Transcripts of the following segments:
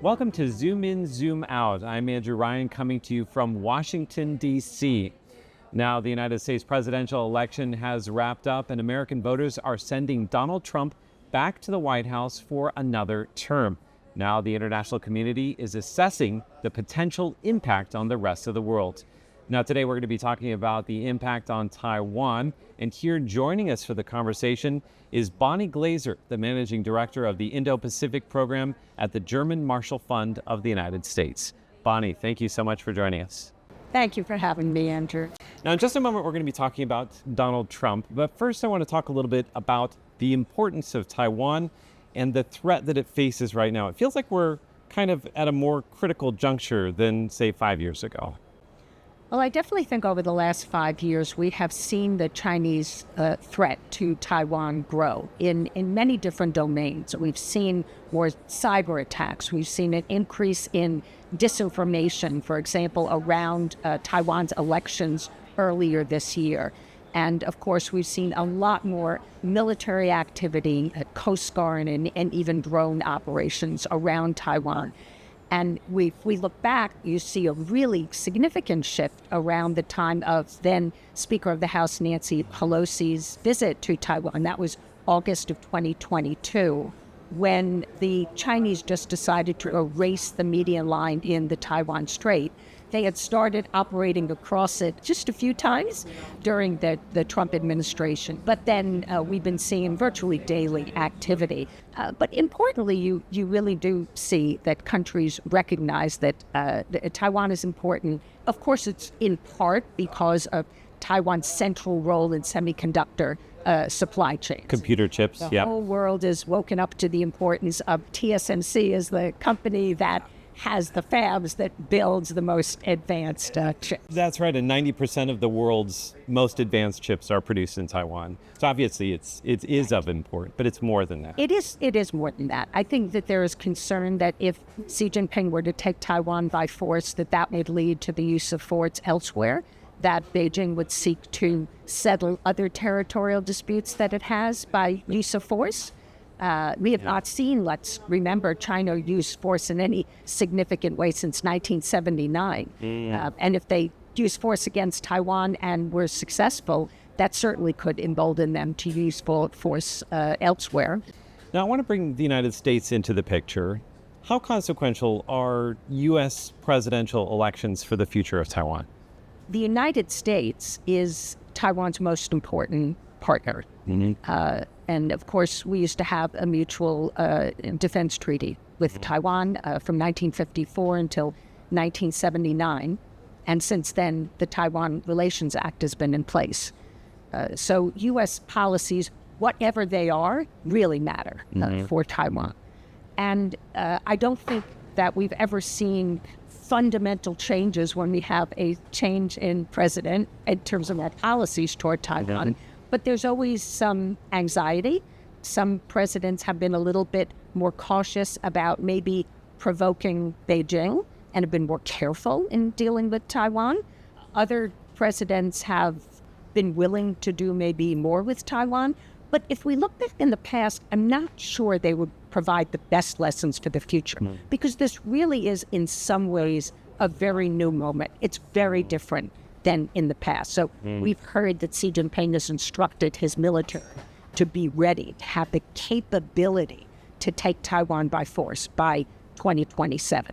Welcome to Zoom In, Zoom Out. I'm Andrew Ryan coming to you from Washington, D.C. Now, the United States presidential election has wrapped up and American voters are sending Donald Trump back to the White House for another term. Now, the international community is assessing the potential impact on the rest of the world. Now, today we're going to be talking about the impact on Taiwan. And here joining us for the conversation is Bonnie Glaser, the managing director of the Indo-Pacific program at the German Marshall Fund of the United States. Bonnie, thank you so much for joining us. Thank you for having me, Andrew. Now, in just a moment, we're going to be talking about Donald Trump. But first, I want to talk a little bit about the importance of Taiwan and the threat that it faces right now. It feels like we're kind of at a more critical juncture than, say, 5 years ago. Well, I definitely think over the last 5 years, we have seen the Chinese threat to Taiwan grow in many different domains. We've seen more cyber attacks. We've seen an increase in disinformation, for example, around Taiwan's elections earlier this year. And of course, we've seen a lot more military activity, Coast Guard and even drone operations around Taiwan. And if we look back, you see a really significant shift around the time of then Speaker of the House Nancy Pelosi's visit to Taiwan. That was August of 2022, when the Chinese just decided to erase the median line in the Taiwan Strait. They had started operating across it just a few times during the Trump administration, but then we've been seeing virtually daily activity. But importantly, you really do see that countries recognize that Taiwan is important. Of course, it's in part because of Taiwan's central role in semiconductor supply chains. Computer chips, The whole world is woken up to the importance of TSMC as the company that has the fabs that builds the most advanced chips. That's right, and 90% of the world's most advanced chips are produced in Taiwan. So obviously it is of import, but it's more than that. It is more than that. I think that there is concern that if Xi Jinping were to take Taiwan by force, that would lead to the use of force elsewhere, that Beijing would seek to settle other territorial disputes that it has by use of force. We have not seen, let's remember, China use force in any significant way since 1979. And if they use force against Taiwan and were successful, that certainly could embolden them to use force elsewhere. Now, I want to bring the United States into the picture. How consequential are U.S. presidential elections for the future of Taiwan? The United States is Taiwan's most important partner. And of course, we used to have a mutual defense treaty with Taiwan from 1954 until 1979. And since then, the Taiwan Relations Act has been in place. So U.S. policies, whatever they are, really matter for Taiwan. And I don't think that we've ever seen fundamental changes when we have a change in president in terms of our policies toward Taiwan. But there's always some anxiety. Some presidents have been a little bit more cautious about maybe provoking Beijing and have been more careful in dealing with Taiwan. Other presidents have been willing to do maybe more with Taiwan. But if we look back in the past, I'm not sure they would provide the best lessons for the future, because this really is in some ways a very new moment. It's very different than in the past. So we've heard that Xi Jinping has instructed his military to be ready, to have the capability to take Taiwan by force by 2027.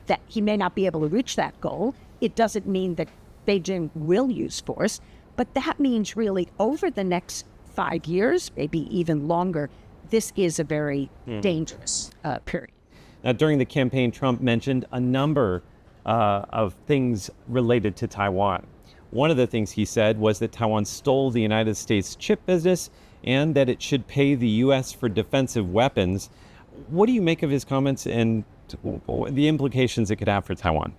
That he may not be able to reach that goal. It doesn't mean that Beijing will use force, but that means really over the next 5 years, maybe even longer, this is a very dangerous period. Now, during the campaign, Trump mentioned a number of things related to Taiwan. One of the things he said was that Taiwan stole the United States chip business and that it should pay the U.S. for defensive weapons. What do you make of his comments and the implications it could have for Taiwan?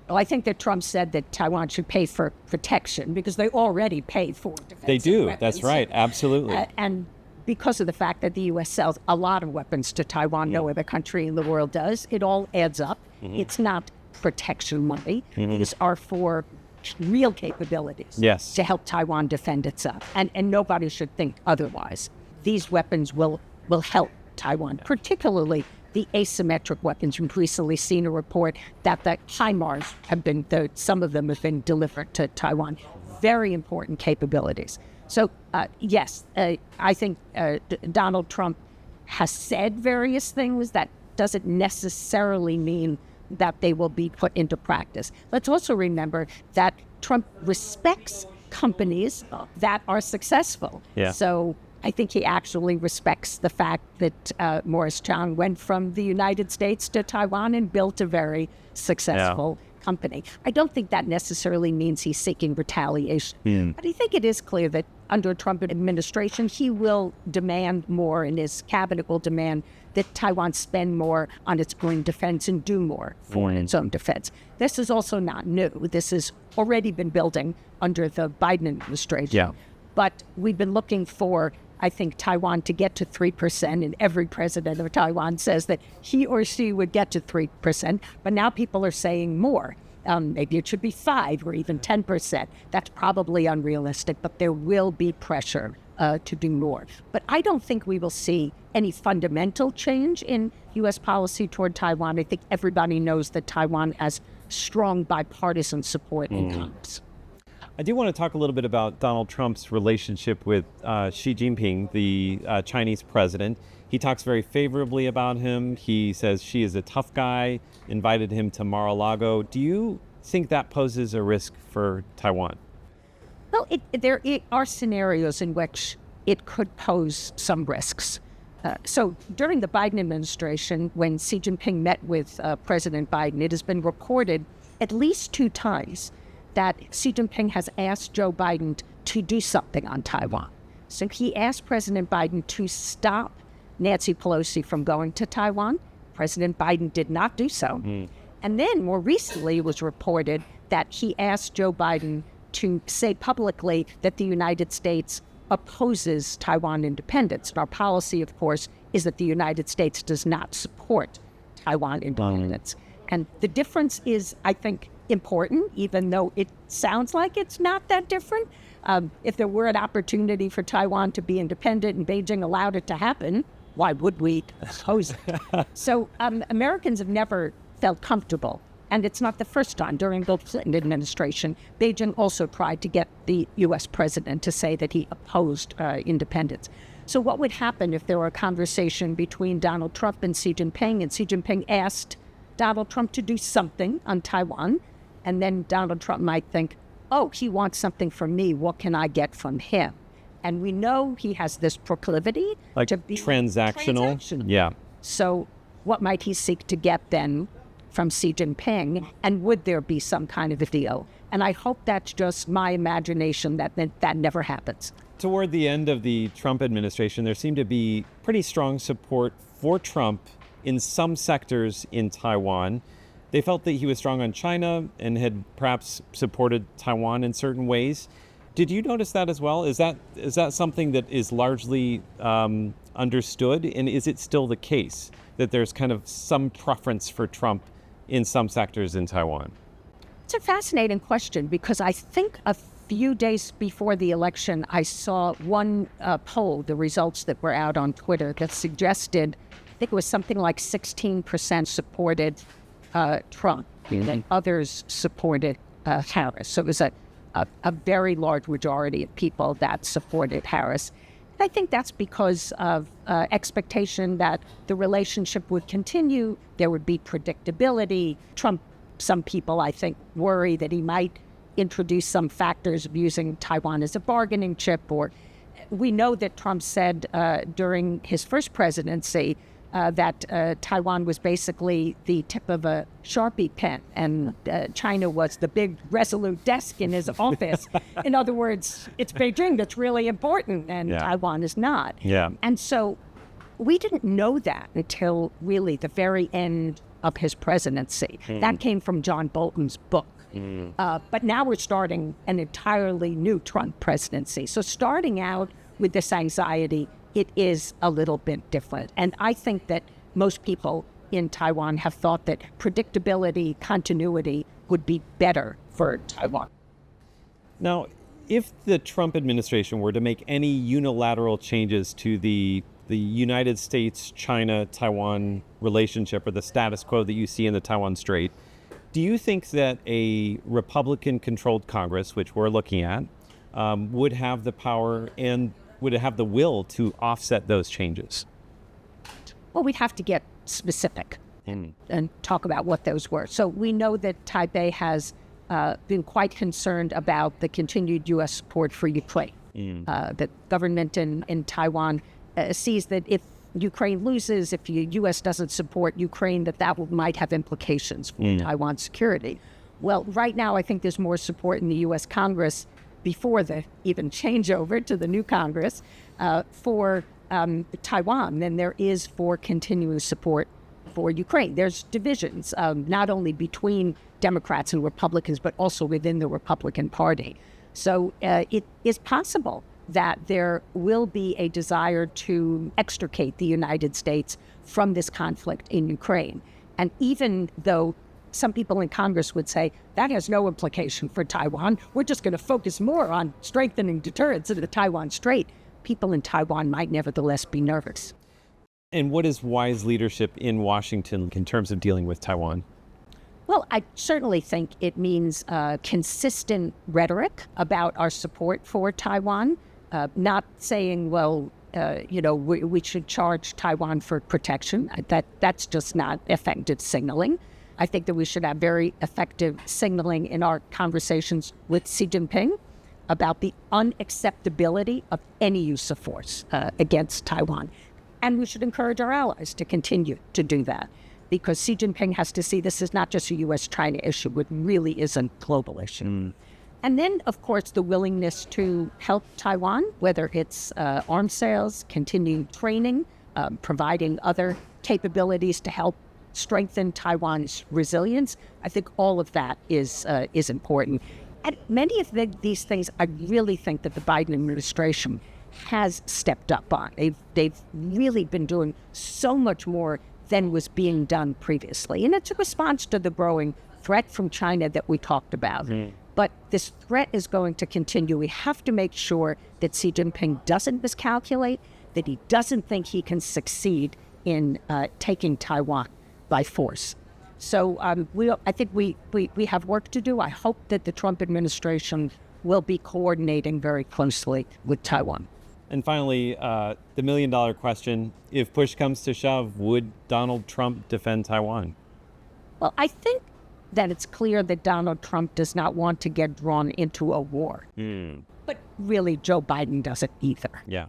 Well, I think that Trump said that Taiwan should pay for protection because they already pay for defensive They do. weapons. That's right. Absolutely. And because of the fact that the U.S. sells a lot of weapons to Taiwan, no other country in the world does, it all adds up. It's not protection money. These are for real capabilities to help Taiwan defend itself. And nobody should think otherwise. These weapons will help Taiwan, particularly the asymmetric weapons. We've recently seen a report that the HIMARS some of them have been delivered to Taiwan. Very important capabilities. So, yes, I think Donald Trump has said various things. That doesn't necessarily mean that they will be put into practice. Let's also remember that Trump respects companies that are successful. Yeah. So I think he actually respects the fact that Morris Chang went from the United States to Taiwan and built a very successful company. I don't think that necessarily means he's seeking retaliation. But I think it is clear that under a Trump administration, he will demand more, and his cabinet will demand that Taiwan spend more on its own defense and do more for its own defense. This is also not new. This has already been building under the Biden administration. Yeah. But we've been looking for, I think, Taiwan to get to 3%, and every president of Taiwan says that he or she would get to 3%, but now people are saying more. Maybe it should be 5 or even 10%. That's probably unrealistic, but there will be pressure to do more. But I don't think we will see any fundamental change in U.S. policy toward Taiwan. I think everybody knows that Taiwan has strong bipartisan support in Congress. I do want to talk a little bit about Donald Trump's relationship with Xi Jinping, the Chinese president. He talks very favorably about him. He says Xi is a tough guy, invited him to Mar-a-Lago. Do you think that poses a risk for Taiwan? Well, there are scenarios in which it could pose some risks. So during the Biden administration, when Xi Jinping met with President Biden, it has been reported at least 2 times that Xi Jinping has asked Joe Biden to do something on Taiwan. So he asked President Biden to stop Nancy Pelosi from going to Taiwan. President Biden did not do so. And then more recently it was reported that he asked Joe Biden to say publicly that the United States opposes Taiwan independence. And our policy, of course, is that the United States does not support Taiwan independence. And the difference is, I think, important, even though it sounds like it's not that different. If there were an opportunity for Taiwan to be independent and Beijing allowed it to happen, why would we oppose it? So Americans have never felt comfortable. And it's not the first time. During the Clinton administration, Beijing also tried to get the U.S. president to say that he opposed independence. So what would happen if there were a conversation between Donald Trump and Xi Jinping asked Donald Trump to do something on Taiwan, and then Donald Trump might think, oh, he wants something from me. What can I get from him? And we know he has this proclivity to be transactional. Yeah. So what might he seek to get then from Xi Jinping, and would there be some kind of a deal? And I hope that's just my imagination, that never happens. Toward the end of the Trump administration, there seemed to be pretty strong support for Trump in some sectors in Taiwan. They felt that he was strong on China and had perhaps supported Taiwan in certain ways. Did you notice that as well? Is that something that is largely understood? And is it still the case that there's kind of some preference for Trump in some sectors in Taiwan? It's a fascinating question, because I think a few days before the election, I saw one poll, the results that were out on Twitter, that suggested, I think it was something like 16% supported Trump, and others supported Harris. So it was a very large majority of people that supported Harris. And I think that's because of expectation that the relationship would continue, there would be predictability. Trump, some people, I think, worry that he might introduce some factors of using Taiwan as a bargaining chip. Or we know that Trump said during his first presidency that Taiwan was basically the tip of a Sharpie pen, and China was the big resolute desk in his office. In other words, it's Beijing that's really important, and Taiwan is not. Yeah. And so we didn't know that until really the very end of his presidency. That came from John Bolton's book. But now we're starting an entirely new Trump presidency. So starting out with this anxiety, it is a little bit different. And I think that most people in Taiwan have thought that predictability, continuity would be better for Taiwan. Now, if the Trump administration were to make any unilateral changes to the the United States-China-Taiwan relationship or the status quo that you see in the Taiwan Strait. Do you think that a Republican-controlled Congress, which we're looking at, would have the power and would have the will to offset those changes? Well, we'd have to get specific and talk about what those were. So we know that Taipei has been quite concerned about the continued U.S. support for Ukraine. The government in Taiwan sees that if Ukraine loses, if the U.S. doesn't support Ukraine, that might have implications for Taiwan's security. Well, right now, I think there's more support in the U.S. Congress before the even changeover to the new Congress for Taiwan than there is for continuing support for Ukraine. There's divisions, not only between Democrats and Republicans, but also within the Republican Party. So it is possible that there will be a desire to extricate the United States from this conflict in Ukraine. And even though some people in Congress would say that has no implication for Taiwan, we're just going to focus more on strengthening deterrence in the Taiwan Strait, people in Taiwan might nevertheless be nervous. And what is wise leadership in Washington in terms of dealing with Taiwan? Well, I certainly think it means consistent rhetoric about our support for Taiwan, not saying, well, we should charge Taiwan for protection. That's just not effective signaling. I think that we should have very effective signaling in our conversations with Xi Jinping about the unacceptability of any use of force against Taiwan. And we should encourage our allies to continue to do that, because Xi Jinping has to see this is not just a U.S.-China issue, it really is a global issue. And then, of course, the willingness to help Taiwan, whether it's arms sales, continued training, providing other capabilities to help strengthen Taiwan's resilience. I think all of that is important. And many of these things, I really think that the Biden administration has stepped up on. They've really been doing so much more than was being done previously. And it's a response to the growing threat from China that we talked about. But this threat is going to continue. We have to make sure that Xi Jinping doesn't miscalculate, that he doesn't think he can succeed in taking Taiwan by force. So I think we have work to do. I hope that the Trump administration will be coordinating very closely with Taiwan. And finally, the $1 million question, if push comes to shove, would Donald Trump defend Taiwan? Well, I think that it's clear that Donald Trump does not want to get drawn into a war. But really, Joe Biden doesn't either. Yeah.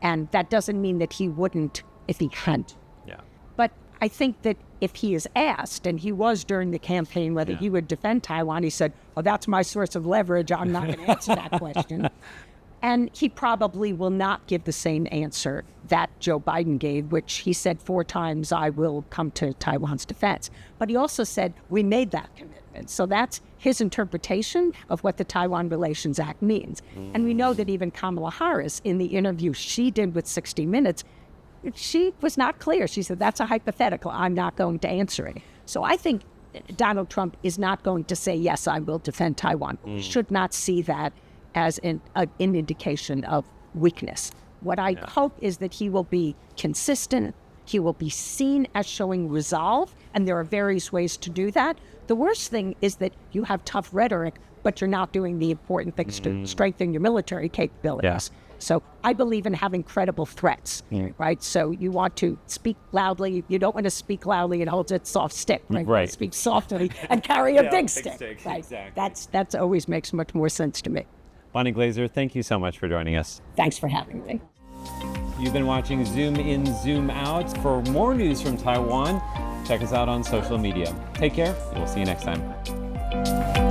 And that doesn't mean that he wouldn't if he hadn't. Yeah. But I think that if he is asked, and he was during the campaign, whether he would defend Taiwan, he said, oh, that's my source of leverage. I'm not going to answer that question. And he probably will not give the same answer that Joe Biden gave, which he said 4 times, I will come to Taiwan's defense. But he also said, we made that commitment. So that's his interpretation of what the Taiwan Relations Act means. And we know that even Kamala Harris, in the interview she did with 60 Minutes, she was not clear. She said, that's a hypothetical. I'm not going to answer it. So I think Donald Trump is not going to say, yes, I will defend Taiwan. We should not see that as an indication of weakness. What I hope is that he will be consistent. He will be seen as showing resolve, and there are various ways to do that. The worst thing is that you have tough rhetoric, but you're not doing the important things to strengthen your military capabilities. So I believe in having credible threats, right? So you want to speak loudly. You don't want to speak loudly and hold a soft stick, right? You want to speak softly and carry a big stick. Right? Exactly. That's always makes much more sense to me. Bonnie Glaser, thank you so much for joining us. Thanks for having me. You've been watching Zoom In, Zoom Out. For more news from Taiwan, check us out on social media. Take care, and we'll see you next time.